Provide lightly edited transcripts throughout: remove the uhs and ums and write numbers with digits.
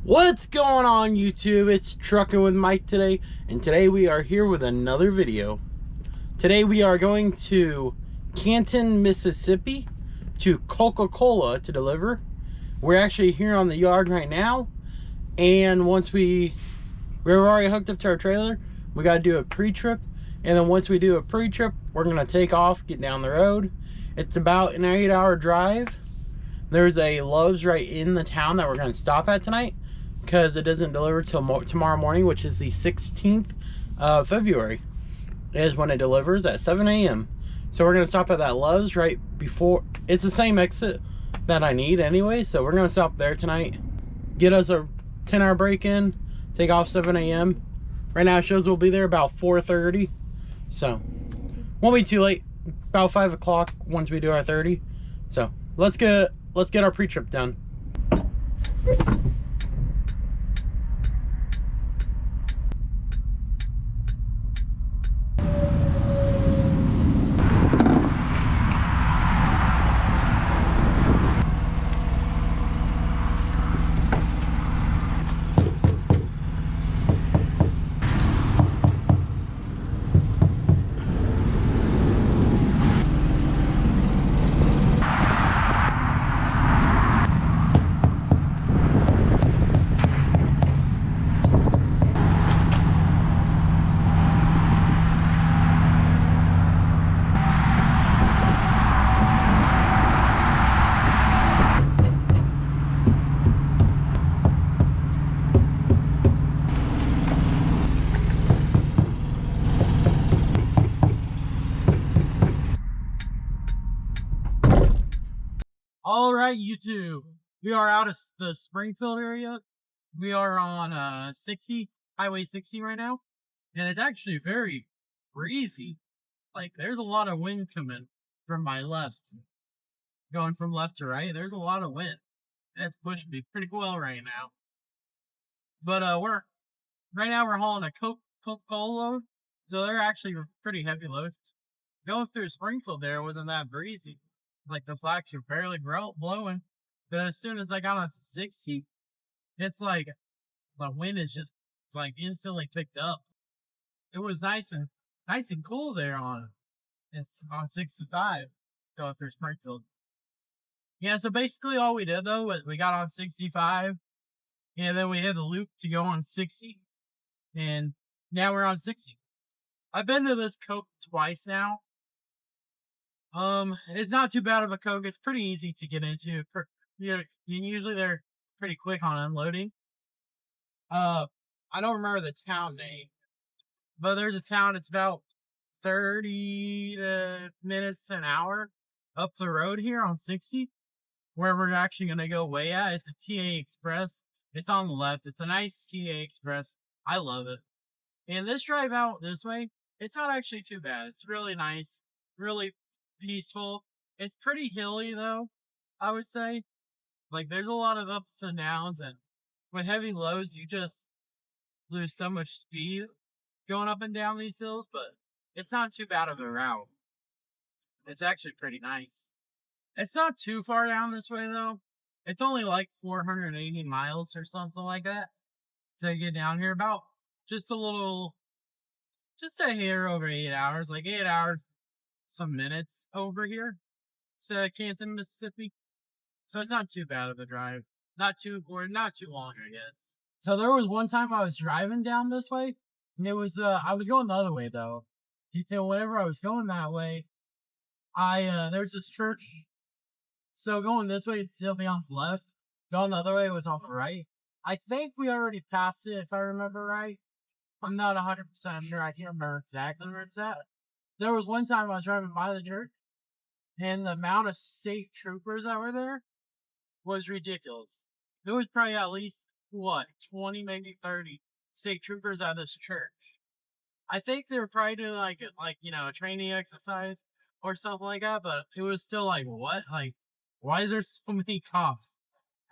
What's going on, YouTube? It's Trucking with Mike today, and today we are here with another video. Today we are going to Canton, Mississippi to Coca-Cola to deliver. We're actually here on the yard right now, and once we're already hooked up to our trailer, we got to do a pre-trip, and then once we do a pre-trip, we're going to take off, get down the road. It's about an 8-hour drive. There's a Love's right in the town that we're going to stop at tonight, because it doesn't deliver till tomorrow morning, which is the 16th of February is when it delivers at 7 a.m. So we're going to stop at that Love's right before. It's the same exit that I need anyway, so we're going to stop there tonight, get us a 10-hour break in, take off 7 a.m. Right now it shows we'll be there about 4:30, so won't be too late, about 5 o'clock once we do our 30. So let's get our pre-trip done. All right, YouTube. We are out of the Springfield area. We are on Highway 60 right now, and it's actually very breezy. Like, there's a lot of wind coming from my left, going from left to right. There's a lot of wind, and it's pushing me pretty well right now. But right now we're hauling a Coca-Cola load, so they're actually pretty heavy loads. Going through Springfield there wasn't that breezy. Like, the flags were barely blowing, but as soon as I got on 60, it's like the wind is just like instantly picked up. It was nice and cool there on 65 going through Springfield. Yeah, so basically all we did though was we got on 65, and then we hit the loop to go on 60, and now we're on 60. I've been to this Coke twice now. It's not too bad of a Coke. It's pretty easy to get into. Usually they're pretty quick on unloading. I don't remember the town name, but there's a town. It's about 30 minutes to an hour up the road here on 60, where we're actually gonna go way at. It's the TA Express. It's on the left. It's a nice TA Express. I love it. And this drive out this way, it's not actually too bad. It's really nice, really peaceful. It's pretty hilly though, I would say. Like, there's a lot of ups and downs, and with heavy loads you just lose so much speed going up and down these hills, but it's not too bad of a route. It's actually pretty nice. It's not too far down this way though. It's only like 480 miles or something like that to get down here. About just a hair over 8 hours, like 8 hours some minutes over here to Canton, Mississippi. So it's not too bad of a drive. Not too long, I guess. So there was one time I was driving down this way, and it was I was going the other way though. And whenever I was going that way, there's this church. So going this way it'll be on the left. Going the other way was on the right. I think we already passed it if I remember right. I'm not 100% sure. I can't remember exactly where it's at. There was one time I was driving by the church, and the amount of state troopers that were there was ridiculous. There was probably at least 20, maybe 30 state troopers at this church. I think they were probably doing like a training exercise or something like that, but it was still like, what? Like, why is there so many cops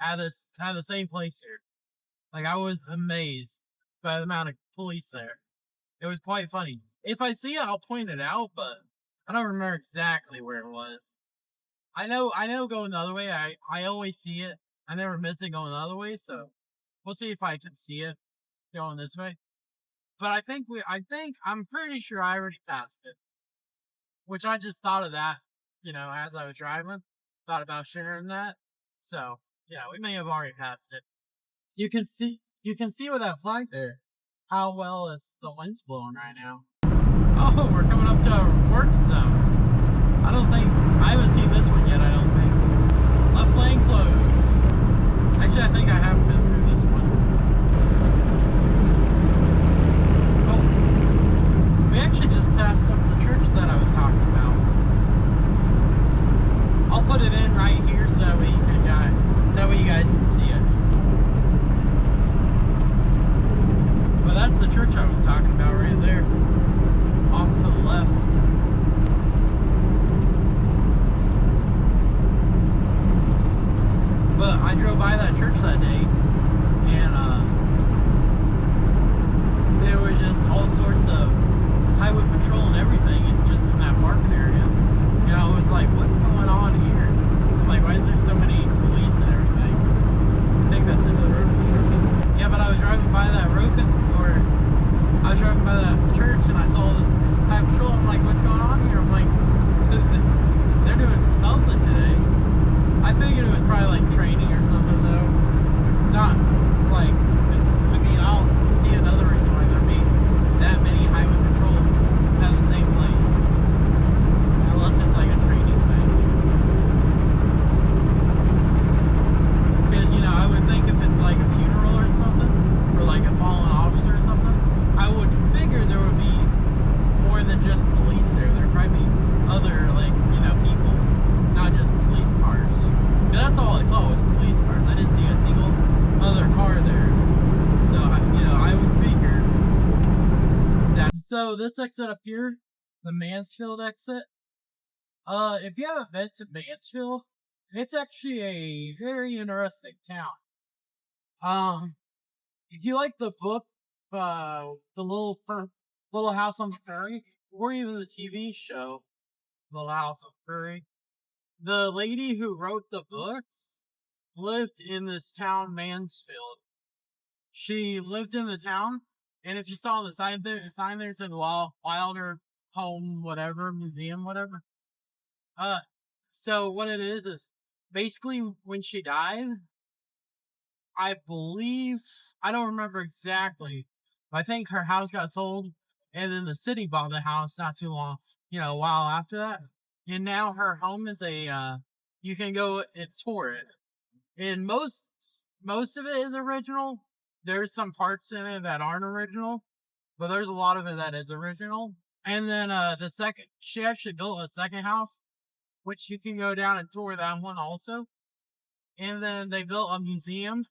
at the same place here? Like, I was amazed by the amount of police there. It was quite funny. If I see it, I'll point it out, but I don't remember exactly where it was. I know going the other way, I always see it. I never miss it going the other way, so We'll see if I can see it going this way. But I'm pretty sure I already passed it. Which I just thought of that, as I was driving. Thought about sharing that. So, yeah, we may have already passed it. You can see with that flag there how well the wind's blowing right now. Oh, we're coming up to a work zone. I haven't seen this one yet, I don't think. Left lane closed. Actually, I think I have been through this one. Oh, we actually just passed up the church that I was talking about. I'll put it in right here so that way you guys can see it. But that's the church I was talking about right there. Off to the left. But I drove by that church that day, and there was just all sorts of highway patrol and everything just in that parking area. And I was like, what's going on here? I'm like, why is there so many police and everything? I think that's into the road construction. Yeah, but I was driving by that church, and I saw this highway patrol. I'm like, what's going on here? I'm like, they're doing something today. I figured it was probably like training or something though. Not like, I don't see another reason why there be that many highway patrols at the same place. Unless it's like a training thing. Because, I would think if it's like a funeral or something, for like a fallen officer or something, I would figure there would be more than just police there. There'd probably be other, like, people, not just police cars. And that's all I saw was police cars. I didn't see a single other car there. So, I would figure that. So, this exit up here, the Mansfield exit, if you haven't been to Mansfield, it's actually a very interesting town. If you like the book, the Little House on the Prairie, or even the TV show, Little House on the Prairie, the lady who wrote the books lived in this town, Mansfield. She lived in the town, and if you saw the sign there said Wilder Home, whatever, Museum, whatever. So what it is basically when she died, I believe, I don't remember exactly, but I think her house got sold, and then the city bought the house not too long, a while after that. And now her home is you can go and tour it. And most of it is original. There's some parts in it that aren't original, but there's a lot of it that is original. And then she actually built a second house, which you can go down and tour that one also. And then they built a museum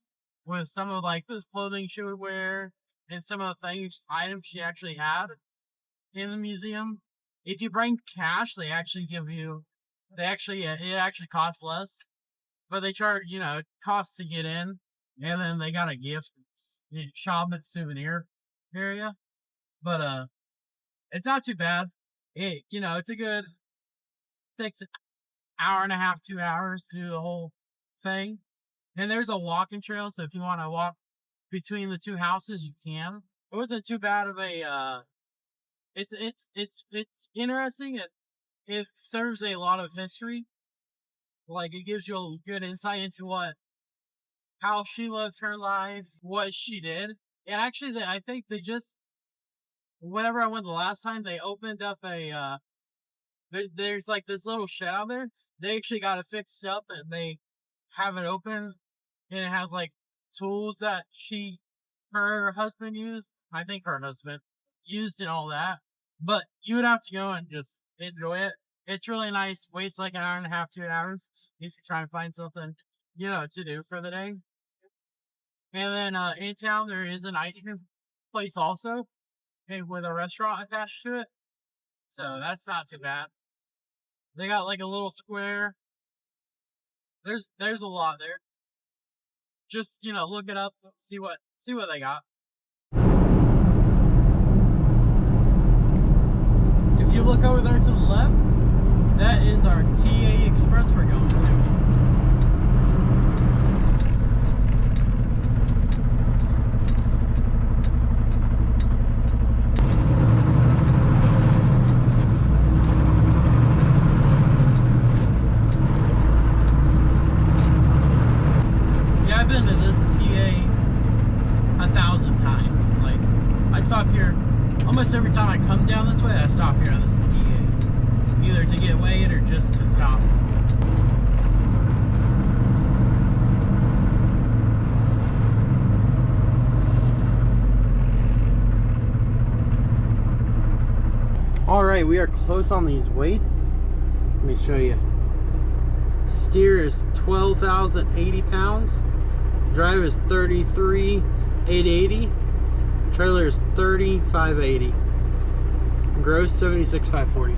with some of like this clothing she would wear and some of the items she actually had in the museum. If you bring cash, it actually costs less, but they charge, it costs to get in, and then they got a gift shop and souvenir area, but it's not too bad. It's it takes an hour and a half, 2 hours to do the whole thing, and there's a walking trail, so if you want to walk between the two houses, you can. It wasn't too bad of a It's interesting. It serves a lot of history. Like, it gives you a good insight into how she lived her life, what she did. And actually, I think whenever I went the last time, they opened up there's like this little shed out there. They actually got it fixed up, and they have it open, and it has like tools that her husband used. I think her husband used and all that. But you would have to go and just enjoy it. It's really nice. Waits like an hour and a half, 2 hours if you try and find something, to do for the day. And then in town there is an ice cream place also, with a restaurant attached to it. So that's not too bad. They got like a little square. There's a lot there. Just look it up, see what they got. If you look over there to the left, that is our TA Express we're going to. stop here almost every time I come down this way. I stop here on the ski gate, either to get weighed or just to stop. All right, we are close on these weights. Let me show you. Steer is 12,080 pounds. Drive is 33,880. Trailer is 30,580. Gross 76,540.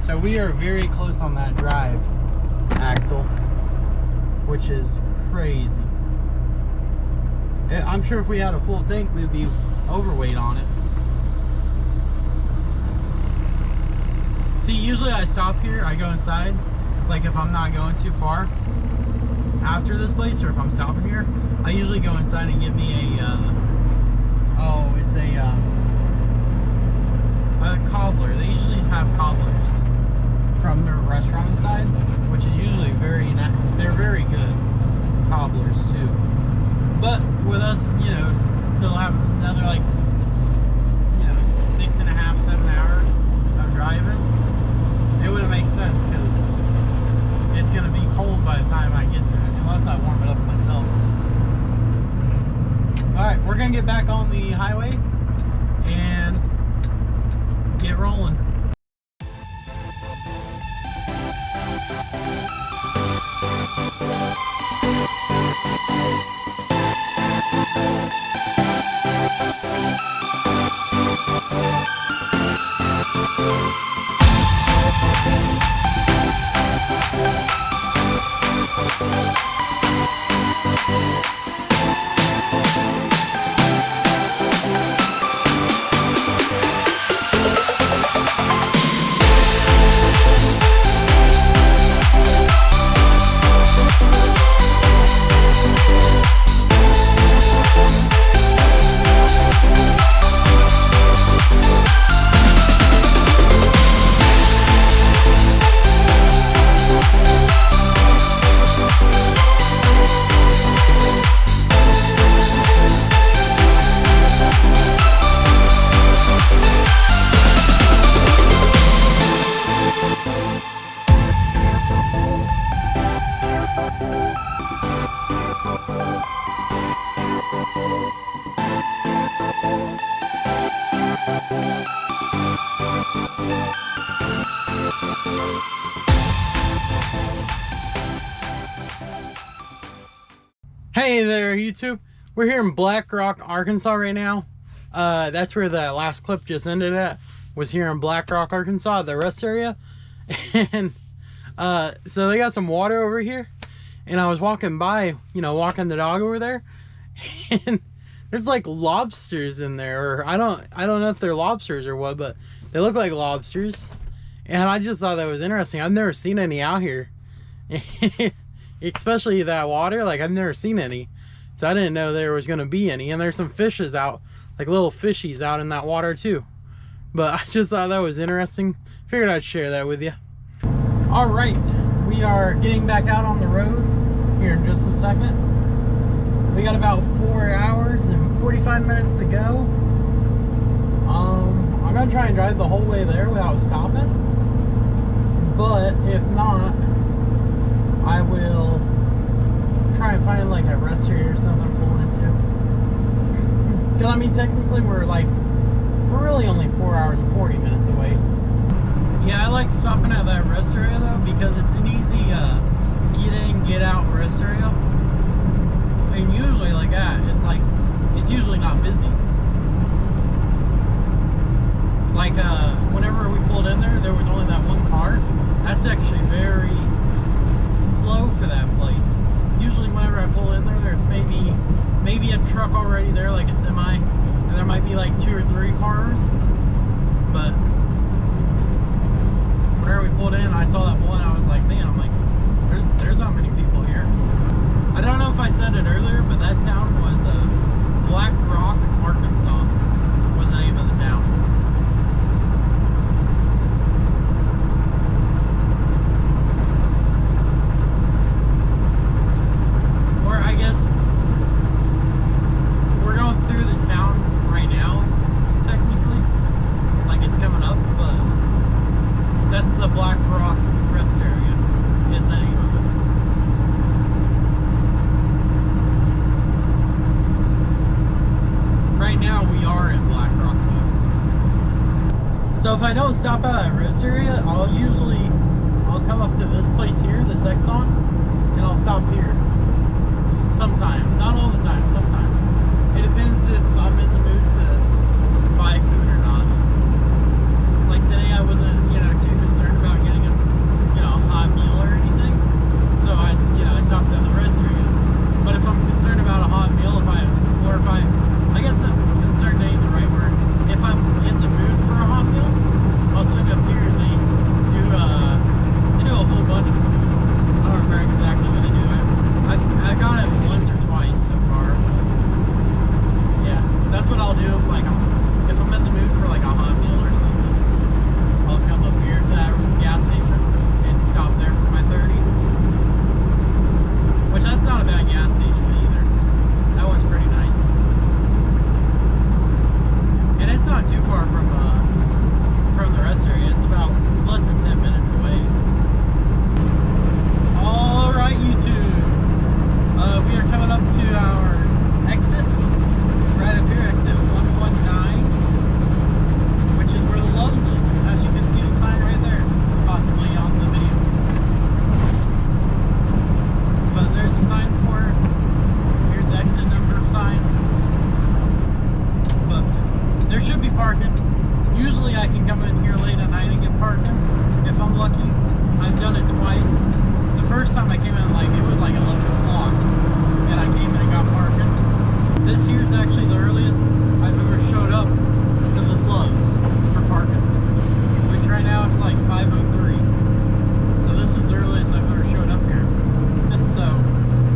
So we are very close on that drive axle, which is crazy. I'm sure if we had a full tank, we'd be overweight on it. See, usually I stop here, I go inside, like if I'm not going too far after this place, or if I'm stopping here, I usually go inside and get me a cobbler. They usually have cobblers from their restaurant inside, which is usually they're very good cobblers too. But with us, you know, still having another like, you know, 6.5, 7 hours of driving, it wouldn't make sense because it's going to be cold by the time I get to it, unless I warm it up myself. Alright, we're going to get back on the highway and get rolling. Hey there, YouTube. We're here in Black Rock, Arkansas right now. That's where the last clip just ended at, was here in Black Rock, Arkansas, the rest area. And so they got some water over here, and I was walking by, you know, walking the dog over there, and there's like lobsters in there, or I don't know if they're lobsters or what, but they look like lobsters. And I just thought that was interesting. I've never seen any out here. Especially that water, like I've never seen any, so I didn't know there was going to be any. And there's some fishes out, like little fishies out in that water too. But I just thought that was interesting. Figured I'd share that with you. All right, we are getting back out on the road here in just a second. We got about 4 hours and 45 minutes to go. I'm gonna try and drive the whole way there without stopping, but if not, I will try and find like a rest area or something to pull into. Because I mean, technically we're really only 4 hours 40 minutes away. Yeah, I like stopping at that rest area though, because it's an easy get in, get out rest area. And usually like that, it's usually not busy. Like whenever we pulled in there was only that one car. That's actually very slow for that place. Usually whenever I pull in there, there's maybe a truck already there, like a semi, and there might be like 2 or 3 cars. But whenever we pulled in, I saw that one, I was like, man, I'm like, there's not many people here. I don't know if I said it earlier, but that town was Black Rock, Arkansas was the name of the town. I guess we're going through the town right now, technically. right now we are in Black Rock though. So if I don't stop at that rest area, I'll come up to this place here, this Exxon, and I'll stop here. Sometimes, not all the time, sometimes. It depends if I'm in the mood to buy food or not. Like today I wasn't, too concerned about getting a, hot meal or anything. So I stopped at the rest area. But if I'm concerned about a hot meal, I guess the concerned ain't the right word. If I'm in the mood for a hot meal, I'll swing up here and they do a whole bunch of food. I don't remember exactly what they do. I got it once or twice so far. But yeah, that's what I'll do if I'm in the mood for like a hot meal or something. I'll come up here to that gas station and stop there for my 30. Which that's not a bad gas station either. That one's pretty nice. And it's not too far from the rest area. It's about less than 10 minutes away. Alright, YouTube. We are coming up to our exit. Right up here, exit 119. Which is where the Loves is. As you can see the sign right there. Possibly on the video. But there's a sign for it. Here's the exit number sign. But there should be parking. Usually I can come in here late at night and get parking if I'm lucky. I've done it twice. The first time I came in, it was like 11 o'clock and I came in and got parking. This here's actually the earliest I've ever showed up to this Loves for parking. Which right now it's like 5:03. So this is the earliest I've ever showed up here. So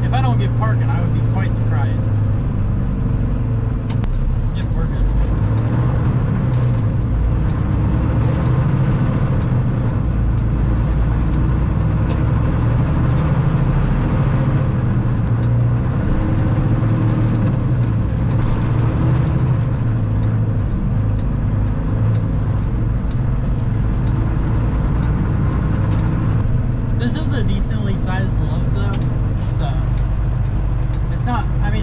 if I don't get parking, I would be quite surprised. Yep, we're good. This is a decently sized Loves though, so it's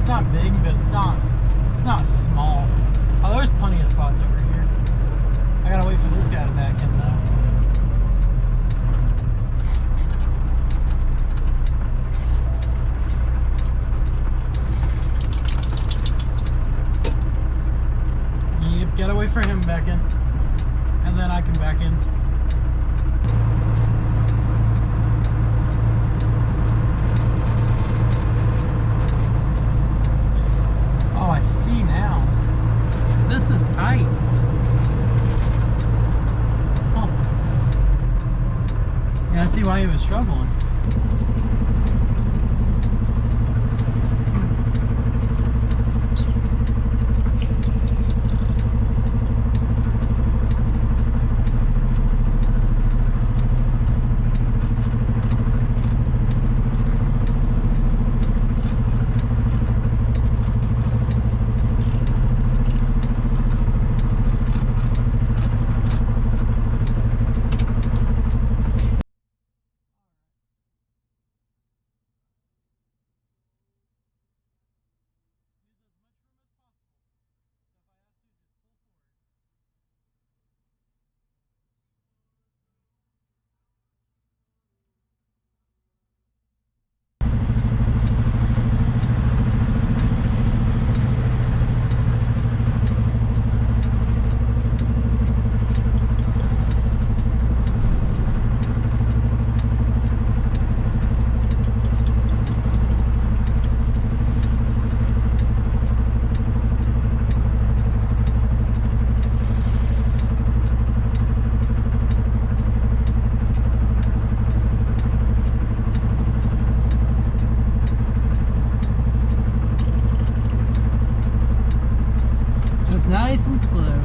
not big, but it's not small. Oh, there's plenty of spots over here. I gotta wait for this guy to back in though. Yep, gotta wait for him back in, and then I can back in. Oh, I see now. This is tight. Oh. Yeah, I see why he was struggling. Nice and slow.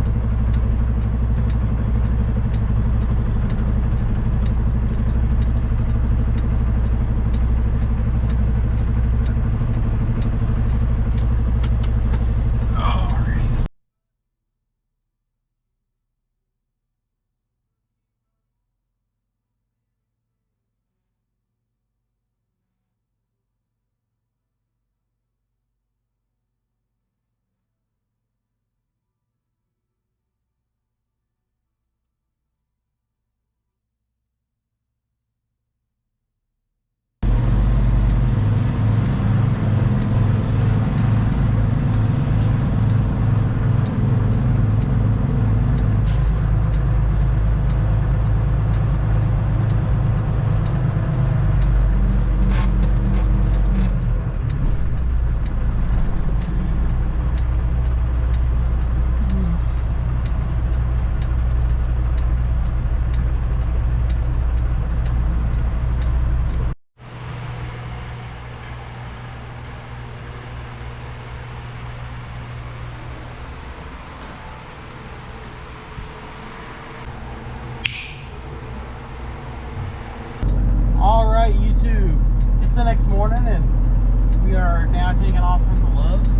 It's the next morning, and we are now taking off from the Loves.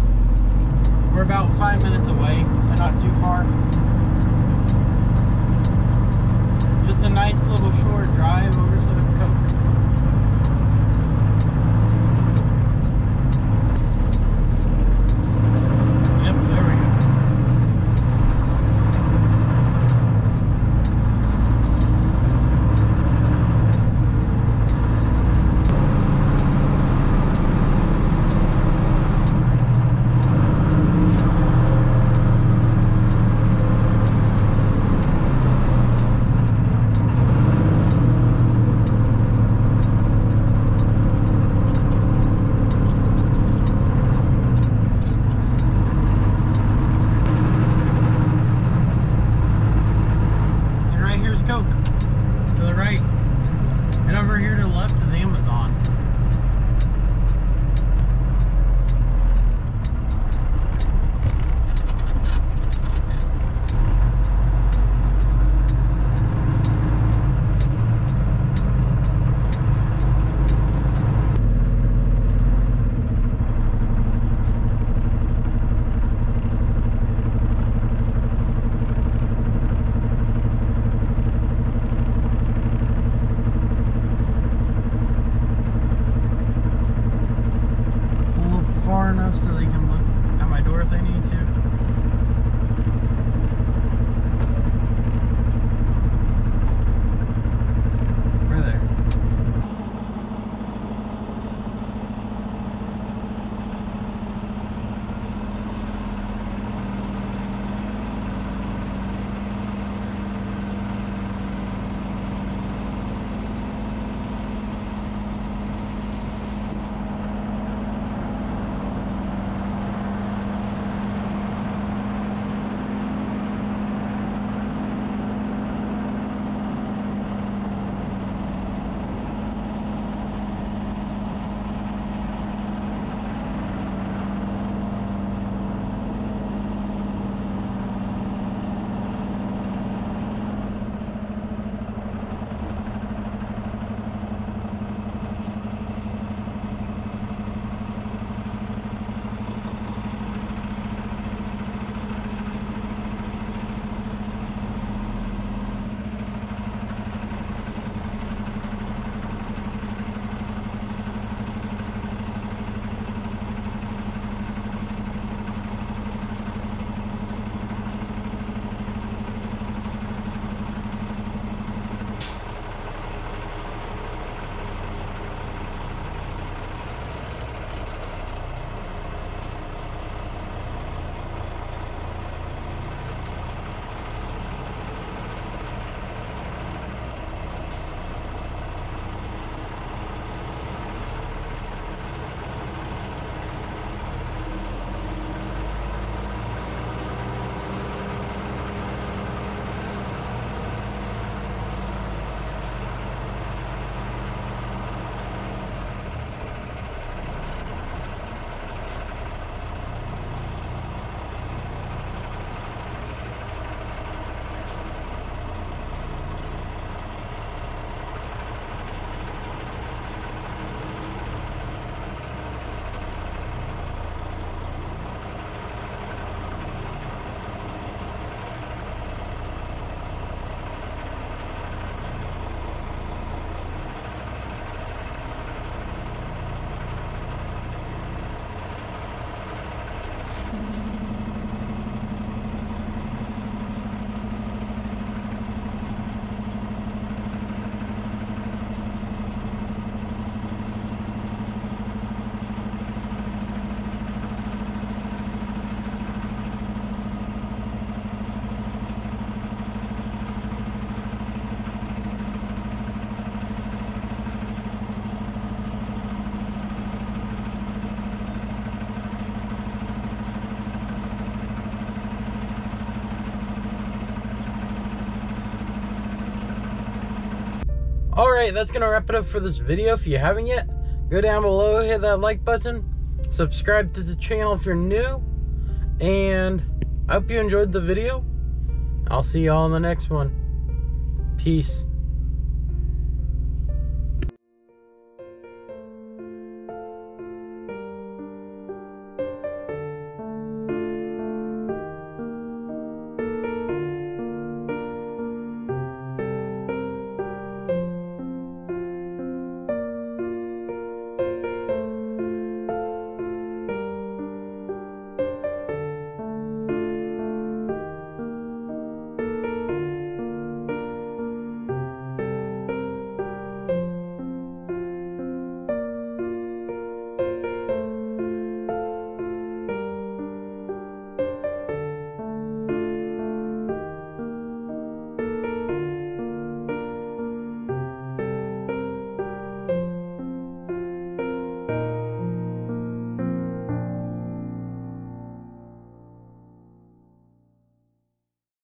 We're about 5 minutes away, so not too far. Just a nice little short drive over to the Coke. Yep, there we go. Coke to the right, and over here to the left is Amazon. Far enough so they can look at my door if they need to. We're there. Alright, that's gonna wrap it up for this video. If you haven't yet, go down below, hit that like button, subscribe to the channel if you're new, and I hope you enjoyed the video. I'll see you all in the next one. Peace.